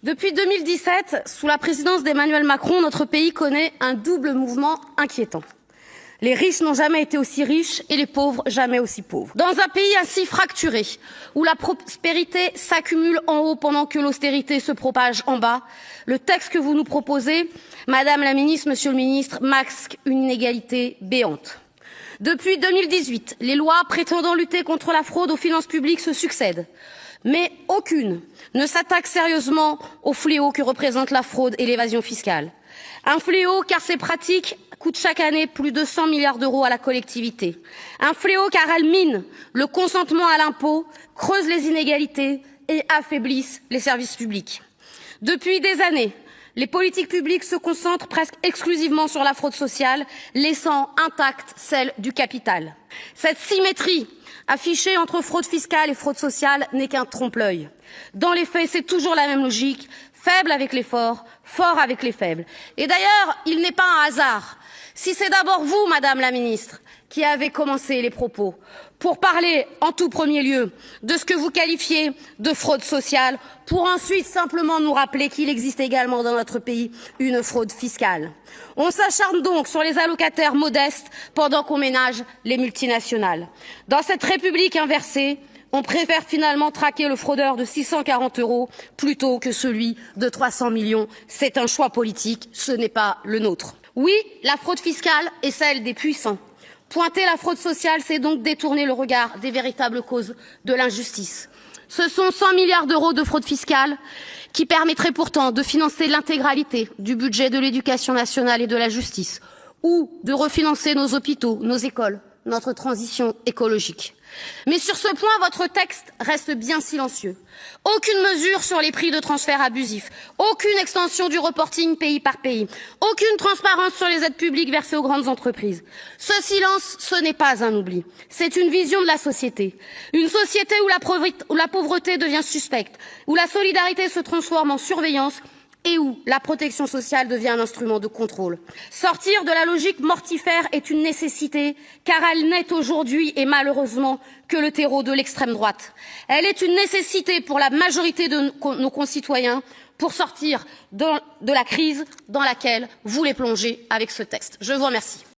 Depuis 2017, sous la présidence d'Emmanuel Macron, notre pays connaît un double mouvement inquiétant. Les riches n'ont jamais été aussi riches et les pauvres jamais aussi pauvres. Dans un pays ainsi fracturé, où la prospérité s'accumule en haut pendant que l'austérité se propage en bas, le texte que vous nous proposez, Madame la Ministre, Monsieur le Ministre, masque une inégalité béante. Depuis 2018, les lois prétendant lutter contre la fraude aux finances publiques se succèdent, mais aucune ne s'attaque sérieusement au fléau que représente la fraude et l'évasion fiscale. Un fléau car ces pratiques coûtent chaque année plus de 100 milliards d'euros à la collectivité. Un fléau car elles minent le consentement à l'impôt, creusent les inégalités et affaiblissent les services publics. Depuis des années, les politiques publiques se concentrent presque exclusivement sur la fraude sociale, laissant intacte celle du capital. Cette symétrie affichée entre fraude fiscale et fraude sociale n'est qu'un trompe-l'œil. Dans les faits, c'est toujours la même logique, faible avec les forts, fort avec les faibles. Et d'ailleurs, il n'est pas un hasard si c'est d'abord vous, Madame la Ministre, qui avez commencé les propos pour parler en tout premier lieu de ce que vous qualifiez de fraude sociale, pour ensuite simplement nous rappeler qu'il existe également dans notre pays une fraude fiscale. On s'acharne donc sur les allocataires modestes pendant qu'on ménage les multinationales. Dans cette République inversée, on préfère finalement traquer le fraudeur de 640 € plutôt que celui de 300 millions. C'est un choix politique, ce n'est pas le nôtre. Oui, la fraude fiscale est celle des puissants. Pointer la fraude sociale, c'est donc détourner le regard des véritables causes de l'injustice. Ce sont 100 milliards d'euros de fraude fiscale qui permettraient pourtant de financer l'intégralité du budget de l'éducation nationale et de la justice, ou de refinancer nos hôpitaux, nos écoles, notre transition écologique. Mais sur ce point, votre texte reste bien silencieux. Aucune mesure sur les prix de transfert abusifs, aucune extension du reporting pays par pays, aucune transparence sur les aides publiques versées aux grandes entreprises. Ce silence, ce n'est pas un oubli, c'est une vision de la société. Une société où la pauvreté devient suspecte, où la solidarité se transforme en surveillance et où la protection sociale devient un instrument de contrôle. Sortir de la logique mortifère est une nécessité, car elle n'est aujourd'hui, et malheureusement, que le terreau de l'extrême droite. Elle est une nécessité pour la majorité de nos concitoyens pour sortir de la crise dans laquelle vous les plongez avec ce texte. Je vous remercie.